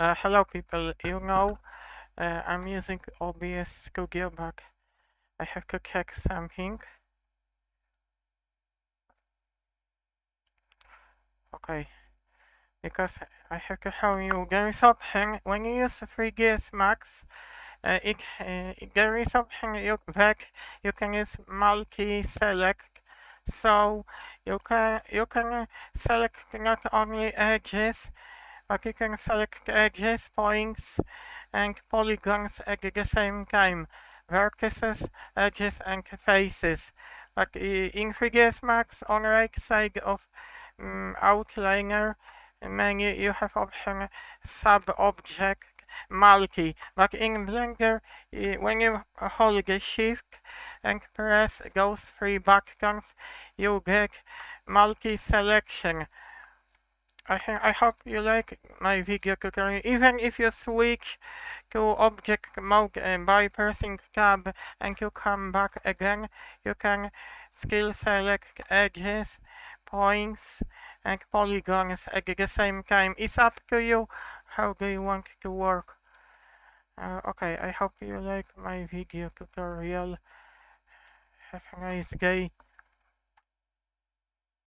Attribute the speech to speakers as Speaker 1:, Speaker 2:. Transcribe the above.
Speaker 1: Hello people, I'm using OBS Studio, but I have to check something. Okay, because I have to show you, there is option, when you use 3ds Max, there is option that you can use multi-select, so you can select not only edges, but you can select edges, points, and polygons at the same time, vertices, edges, and faces. But in 3ds Max, on the right side of outliner menu, you have option sub-object multi. But in Blender, when you hold the shift and press those three buttons, you get multi-selection. I hope you like my video tutorial. Even if you switch to object mode by pressing tab and you come back again, you can still select edges, points, and polygons at the same time. It's up to you how do you want to work. Okay, I hope you like my video tutorial. Have a nice day.